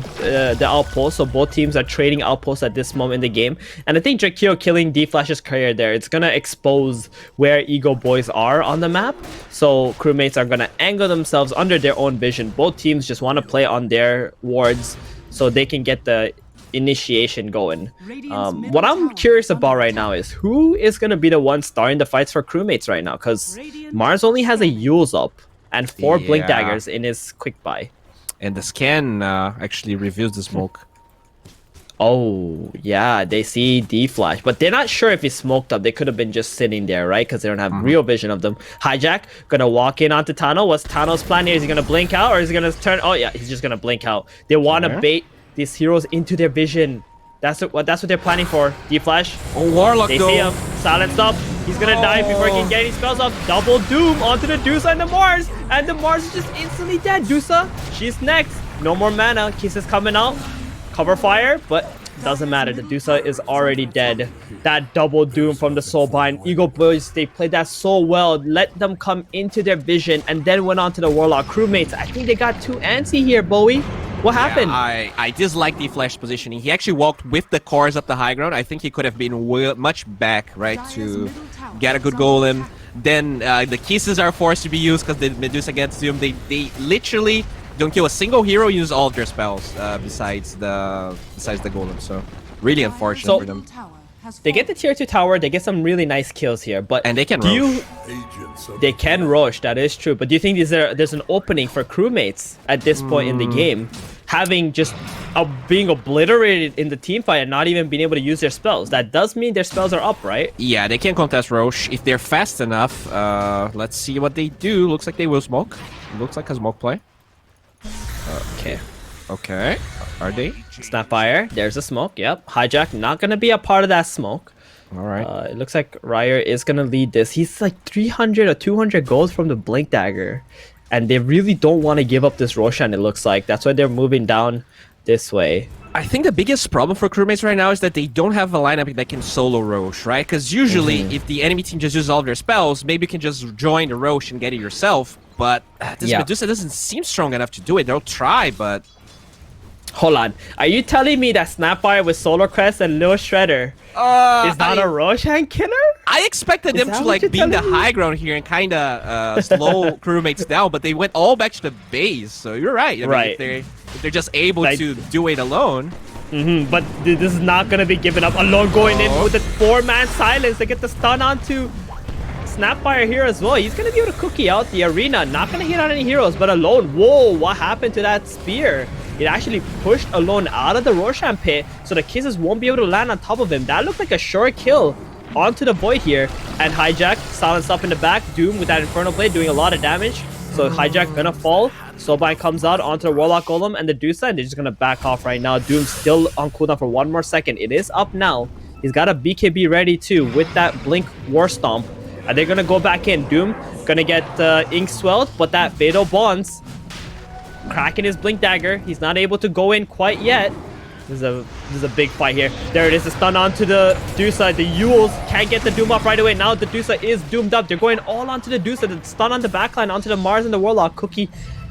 outpost. So both teams are trading outposts at this moment in the game. And I think Drakeo killing D-Flash's career there, it's going to expose where EGOBOYS are on the map. So Crewmates are going to angle themselves under their own vision. Both teams just want to play on their wards so they can get the initiation going. What I'm curious about right now is who is going to be the one starting the fights for Crewmates right now? Because Mars only has a Yule's up and 4 Blink Daggers in his quick buy. And the scan actually reveals the smoke. Oh, yeah, they see D-Flash, but they're not sure if he's smoked up. They could have been just sitting there, right? Because they don't have real vision of them. Hijack, gonna walk in onto Tano. What's Tano's plan here? Is he gonna blink out or is he gonna turn? Oh, yeah, he's just gonna blink out. They want to bait these heroes into their vision. That's what they're planning for. D-Flash. Oh, Warlock, they see him. Silenced up. He's gonna die before he can get any spells off. Double Doom onto the Dusa and the Mars. And the Mars is just instantly dead. Dusa, she's next. No more mana. Kisses coming out. Cover fire, but doesn't matter. The Dusa is already dead. That double Doom from the Soulbind. EGOBOYS, they played that so well. Let them come into their vision and then went on to the Warlock. Crewmates, I think they got too antsy here, Bowie. What happened? I dislike the Flash positioning. He actually walked with the cores up the high ground. I think he could have been much back, right, to get a good golem. Then the kisses are forced to be used because the Medusa gets to him. They literally don't kill a single hero, use all of their spells besides the golem. So really unfortunate for them. They get the tier 2 tower, they get some really nice kills here, but and they can rosh. They can rosh, that is true. But do you think there's an opening for Crewmates at this point in the game, having just being obliterated in the team fight and not even being able to use their spells? That does mean their spells are up, right? Yeah, they can contest rosh if they're fast enough. Let's see what they do. Looks like they will smoke. Looks like a smoke play. Okay. Are they? Snapfire. There's a smoke. Yep. Hijack not going to be a part of that smoke. All right. It looks like Ryer is going to lead this. He's like 300 or 200 gold from the Blink Dagger. And they really don't want to give up this Roshan, it looks like. That's why they're moving down this way. I think the biggest problem for Crewmates right now is that they don't have a lineup that can solo Rosh, right? Because usually, if the enemy team just uses all of their spells, maybe you can just join the Rosh and get it yourself. But this Medusa doesn't seem strong enough to do it. They'll try, but... Hold on. Are you telling me that Snapfire with Solar Crest and Lil Shredder is not a Roshan killer? I expected them to like be in the high ground here and kind of slow Crewmates down, but they went all back to the base. So you're right. I mean, if they're just able to do it alone. But this is not going to be given up. Alone going in with the 4-man silence to get the stun onto Snapfire here as well. He's going to be able to cookie out the arena. Not going to hit on any heroes, but Alone. Whoa, what happened to that spear? It actually pushed Alone out of the Roshan pit, so the kisses won't be able to land on top of him. That looked like a sure kill onto the Void here. And Hijack silenced up in the back. Doom with that Infernal Blade doing a lot of damage. So Hijack gonna fall. Soulbind comes out onto the Warlock Golem and the Dusa, and they're just gonna back off right now. Doom still on cooldown for 1 more second. It is up now. He's got a BKB ready too with that Blink War Stomp. And they're gonna go back in. Doom gonna get Ink Swelled, but that Fatal Bonds cracking his Blink Dagger. He's not able to go in quite yet. This is a big fight here. There it is, the stun onto the Dusa. The Yules can't get the Doom up right away. Now the Dusa is doomed up. They're going all onto the Dusa. The stun on the backline onto the Mars and the Warlock. Cookie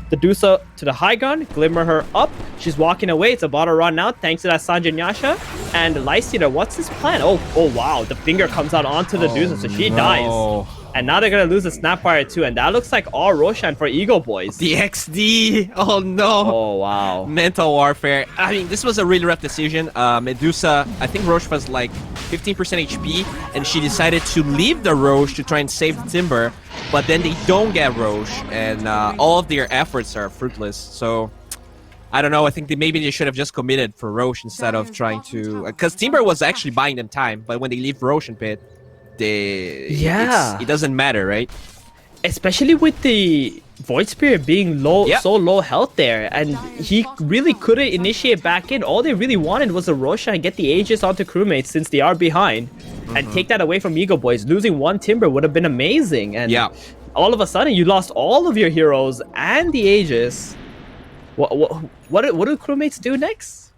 the Dusa to the high ground, glimmer her up. She's walking away. It's about to run out thanks to that Sanjanyasha. And Lysithra, what's his plan? Oh wow, the finger comes out onto the Dusa, so she dies. And now they're gonna lose the Snapfire too, and that looks like all Roshan for EGOBOYS. The XD! Oh no! Oh wow. Mental warfare. I mean, this was a really rough decision. Medusa, I think Roche was like 15% HP, and she decided to leave the Roche to try and save the Timber, but then they don't get Roche, and all of their efforts are fruitless. So, I don't know, I think maybe they should have just committed for Roche instead of trying to... Because Timber was actually buying them time, but when they leave Roche in pit, it doesn't matter, right? Especially with the Void Spirit being so low health there, and he really couldn't initiate back in. All they really wanted was a Roshan and get the Aegis onto Crewmates since they are behind, and take that away from EGOBOYS. Losing 1 Timber would have been amazing, and all of a sudden you lost all of your heroes and the Aegis. What do Crewmates do next?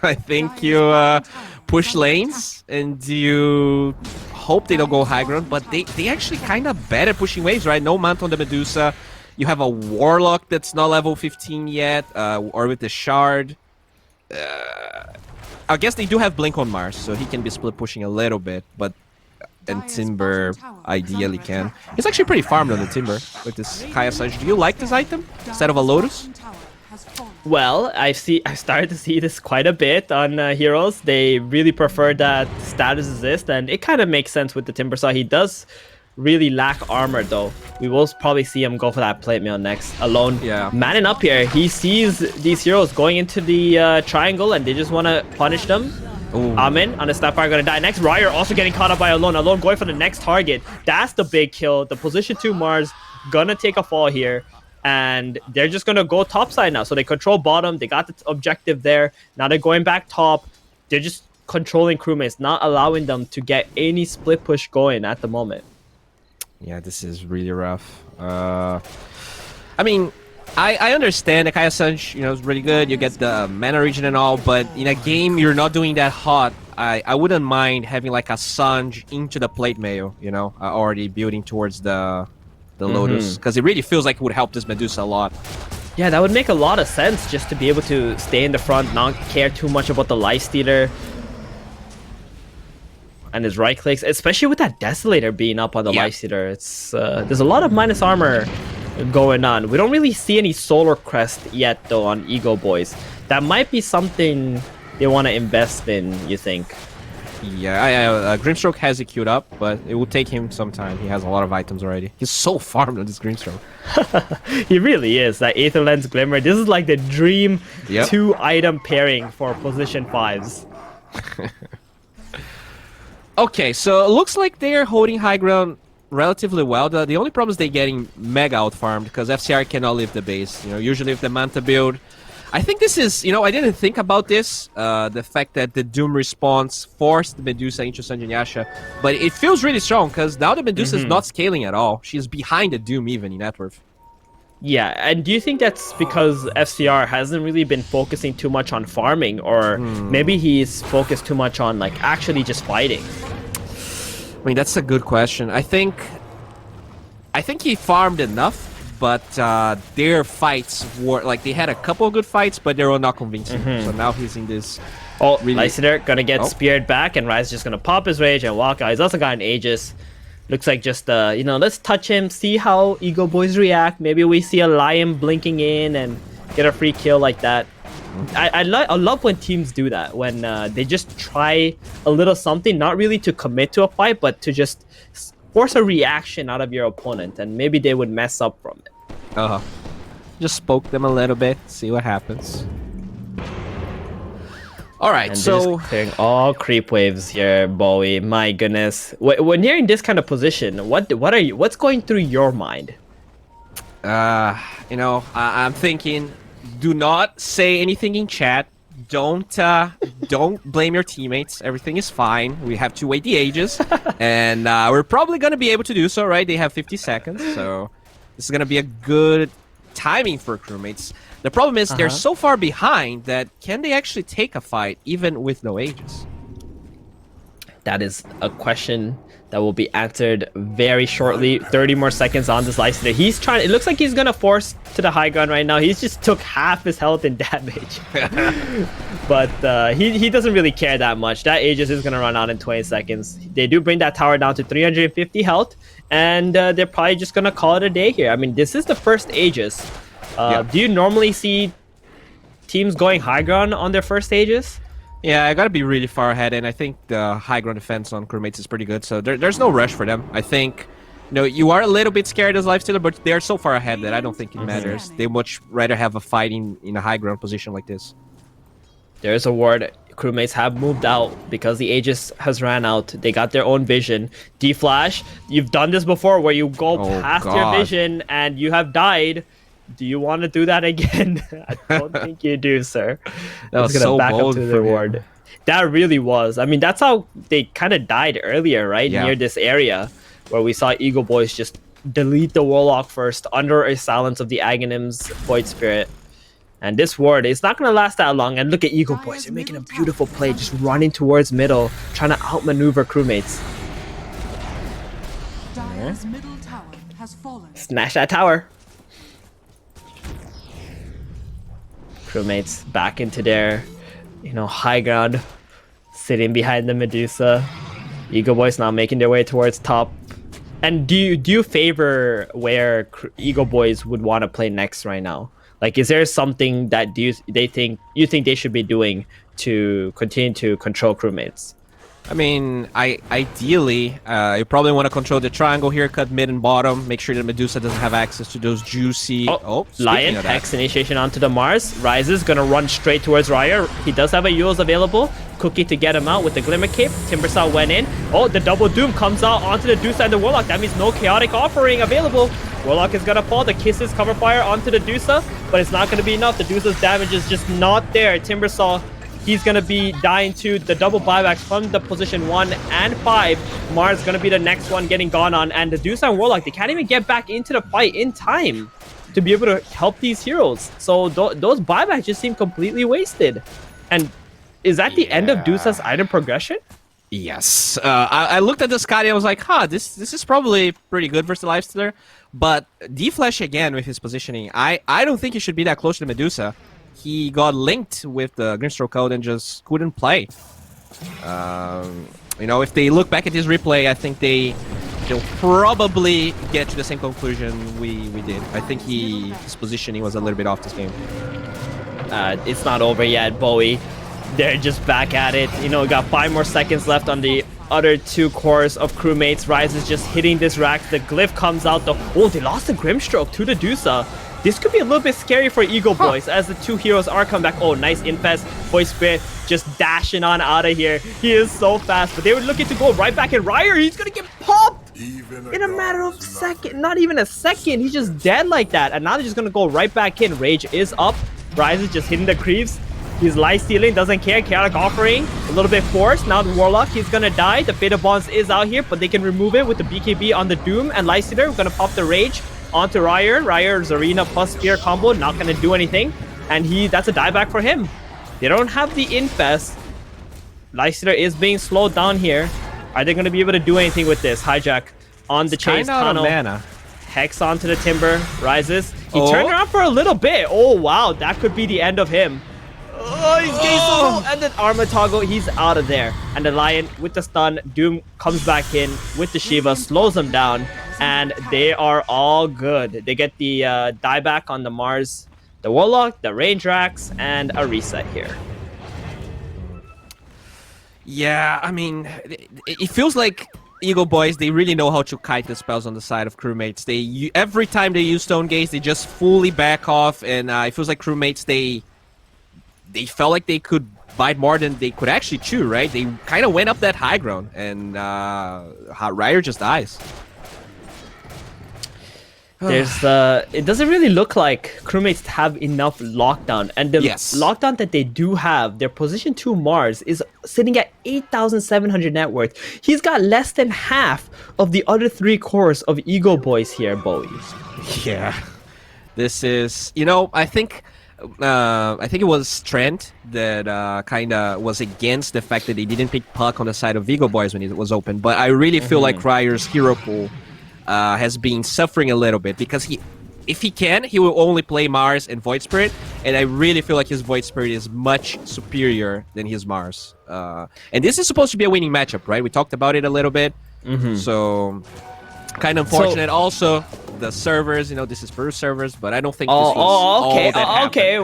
I think you push lanes and you hope they don't go high ground, but they actually kind of bad at pushing waves, right? No Mount on the Medusa. You have a Warlock that's not level 15 yet, or with the Shard. I guess they do have Blink on Mars, so he can be split pushing a little bit, but and Timber ideally can. He's actually pretty farmed on the Timber with this Kaya Surge. Do you like this item instead of a Lotus? Well, I've started to see this quite a bit on heroes. They really prefer that status resist, and it kind of makes sense with the Timbersaw. He does really lack armor, though. We will probably see him go for that plate mail next. Alone, manning up here. He sees these heroes going into the triangle, and they just want to punish them. Amin on the Snapfire gonna die next. Ryer also getting caught up by Alone. Alone going for the next target. That's the big kill. The position 2 Mars gonna take a fall here. And they're just going to go top side now. So they control bottom. They got the objective there. Now they're going back top. They're just controlling Crewmates, not allowing them to get any split push going at the moment. Yeah, this is really rough. I mean, I understand the Kaya Sunj, is really good. You get the mana region and all, but in a game you're not doing that hot. I wouldn't mind having like a Sunj into the plate mail, already building towards the Lotus, because it really feels like it would help this Medusa a lot. Yeah, that would make a lot of sense, just to be able to stay in the front, not care too much about the Lifestealer and his right clicks, especially with that Desolator being up on the Lifestealer. It's there's a lot of minus armor going on. We don't really see any Solar Crest yet, though, on EGOBOYS. That might be something they want to invest in, you think? Yeah, Grimstroke has it queued up, but it will take him some time. He has a lot of items already. He's so farmed on this Grimstroke. He really is. That Aether Lens Glimmer. This is like the dream 2-item pairing for position 5s. Okay, so it looks like they're holding high ground relatively well. The only problem is they're getting mega out-farmed because FCR cannot leave the base. Usually if the Manta build... I think this is, I didn't think about this, the fact that the Doom response forced the Medusa into Sanjanyasha, but it feels really strong because now the Medusa is not scaling at all. She's behind the Doom even in net worth. Yeah, and do you think that's because FCR hasn't really been focusing too much on farming, or maybe he's focused too much on like actually just fighting? I mean, that's a good question. I think he farmed enough. But their fights were like they had a couple of good fights, but they were not convincing. So now he's in this. Oh, Lysithra gonna get speared back, and Rise just gonna pop his rage and walk out. He's also got an Aegis. Looks like just let's touch him, see how EGOBOYS react. Maybe we see a Lion blinking in and get a free kill like that. I love when teams do that, when they just try a little something, not really to commit to a fight, but to just force a reaction out of your opponent, and maybe they would mess up from it. Just poke them a little bit, see what happens. All right, and so clearing all creep waves here, Bowie. My goodness, when you're in this kind of position, what's going through your mind? You know, I'm thinking, do not say anything in chat. Don't blame your teammates. Everything is fine. We have to wait the ages, and we're probably gonna be able to do so, right? They have 50 seconds, so this is gonna be a good timing for Crewmates. The problem is they're so far behind that can they actually take a fight even with no ages? That is a question that will be answered very shortly. 30 more seconds on this life. He's trying. It looks like he's gonna force to the high ground right now. He's just took half his health in damage, but he doesn't really care that much. That Aegis is gonna run out in 20 seconds. They do bring that tower down to 350 health, and they're probably just gonna call it a day here. I mean, this is the first Aegis. Do you normally see teams going high ground on their first Aegis? Yeah, I gotta be really far ahead, and I think the high ground defense on Crewmates is pretty good, so there's no rush for them. I think, you know, you are a little bit scared as Lifestealer, but they're so far ahead that I don't think it matters. They much rather have a fight in a high ground position like this. There's a ward. Crewmates have moved out because the Aegis has ran out. They got their own vision. D-Flash, you've done this before where you go past your vision and you have died. Do you want to do that again? I don't think you do, sir. That was so bold to the ward. That really was. I mean, that's how they kind of died earlier, right? Near this area where we saw EGOBOYS just delete the Warlock first under a silence of the Aghanim's Void Spirit. And this ward is not going to last that long. And look at EGOBOYS. They're making a beautiful play, just running towards middle, trying to outmaneuver Crewmates. Dire's middle tower has fallen. Smash that tower. Crewmates back into their, high ground, sitting behind the Medusa. EGOBOYS now making their way towards top. And do you favor where EGOBOYS would want to play next right now? Like, is there something that you think they should be doing to continue to control Crewmates? I mean, ideally, you probably want to control the triangle here, cut mid and bottom, make sure that Medusa doesn't have access to those juicy... Lion, Hex initiation onto the Mars. Rises, gonna run straight towards Ryer. He does have a Eul's available. Cookie to get him out with the Glimmer Cape. Timbersaw went in. Oh, the double Doom comes out onto the Dusa and the Warlock. That means no Chaotic Offering available. Warlock is gonna fall. The Kisses cover fire onto the Dusa, but it's not gonna be enough. The Dusa's damage is just not there. Timbersaw, he's going to be dying to the double buybacks from the position 1 and 5. Mars going to be the next one getting gone on. And the Dusa and Warlock, they can't even get back into the fight in time to be able to help these heroes. So those buybacks just seem completely wasted. And is that the end of Dusa's item progression? Yes. I looked at the Scotty and I was like, this is probably pretty good versus the Lifestealer. But D-Flash again with his positioning, I don't think he should be that close to the Medusa. He got linked with the Grimstroke code and just couldn't play. If they look back at his replay, I think they'll probably get to the same conclusion we did. I think his positioning was a little bit off this game. It's not over yet, Bowie. They're just back at it. We got 5 more seconds left on the other 2 cores of Crewmates. Rise is just hitting this rack. The glyph comes out. They lost the Grimstroke to the Dusa. This could be a little bit scary for EGOBOYS as the 2 heroes are coming back. Oh, nice Infest. Void Spirit just dashing on out of here. He is so fast, but they were looking to go right back at Ryer. He's going to get popped in a matter of second. Not even a second. He's just dead like that. And now they're just going to go right back in. Rage is up. Rise is just hitting the creeps. He's life stealing, doesn't care. Chaotic Offering, a little bit forced. Now the Warlock, he's gonna die. The Fate of Bonds is out here, but they can remove it with the BKB on the Doom and Lifestealer. We're gonna pop the Rage onto Ryer. Ryer's Arena plus Spear combo, not gonna do anything. And that's a dieback for him. They don't have the Infest. Lifestealer is being slowed down here. Are they gonna be able to do anything with this? Hijack on the Chase tunnel. Mana. Hex onto the Timber, rises. He turned around for a little bit. Oh wow, that could be the end of him. Oh, he's getting so low. And then Armor Toggle, he's out of there. And the Lion with the stun, Doom comes back in with the Shiva, slows them down, and they are all good. They get the dieback on the Mars, the Warlock, the Range Racks, and a reset here. Yeah, I mean, it feels like EGOBOYS, they really know how to kite the spells on the side of Crewmates. Every time they use Stone Gaze, they just fully back off, and it feels like Crewmates, they felt like they could bite more than they could actually chew, right? They kind of went up that high ground, and Ryer just dies. there's it doesn't really look like Crewmates have enough lockdown, and the lockdown that they do have, their position 2 Mars is sitting at 8,700 net worth. He's got less than half of the other 3 cores of EGOBOYS here, Bowie. Yeah, this is, you know, I think it was Trent that kind of was against the fact that they didn't pick Puck on the side of EGOBOYS when it was open, but I really feel like Ryer's hero pool has been suffering a little bit, because if he can, he will only play Mars and Void Spirit, and I really feel like his Void Spirit is much superior than his Mars. And this is supposed to be a winning matchup, right? We talked about it a little bit, so kind of unfortunate. Also, the servers, you know, this is Peru servers, but I don't think this was all that happened. Okay,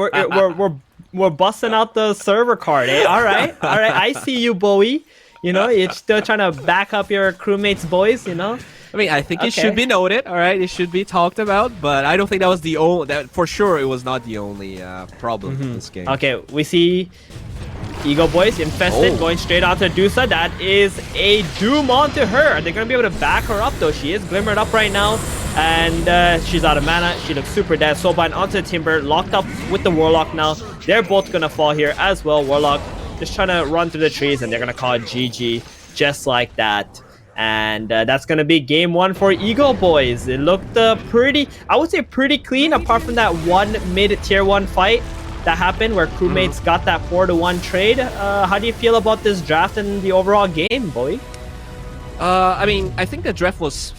we're busting out the server card, eh? All right, I see you, Bowie. You know, you're still trying to back up your Crewmates boys, you know. I mean, I think it should be noted, all right? It should be talked about, but I don't think that was the only... That, for sure, it was not the only problem in this game. Okay, we see EGOBOYS infested, going straight onto Dusa. That is a doom onto her. Are they going to be able to back her up, though? She is glimmered up right now, and she's out of mana. She looks super dead. Soulbind onto Timber, locked up with the Warlock now. They're both going to fall here as well. Warlock just trying to run through the trees, and they're going to call it GG just like that. And that's going to be game 1 for EGOBOYS. It looked pretty, I would say pretty clean, apart from that one mid-tier 1 fight that happened where Crewmates got that 4-1 trade. How do you feel about this draft and the overall game, boy? I mean, I think the draft was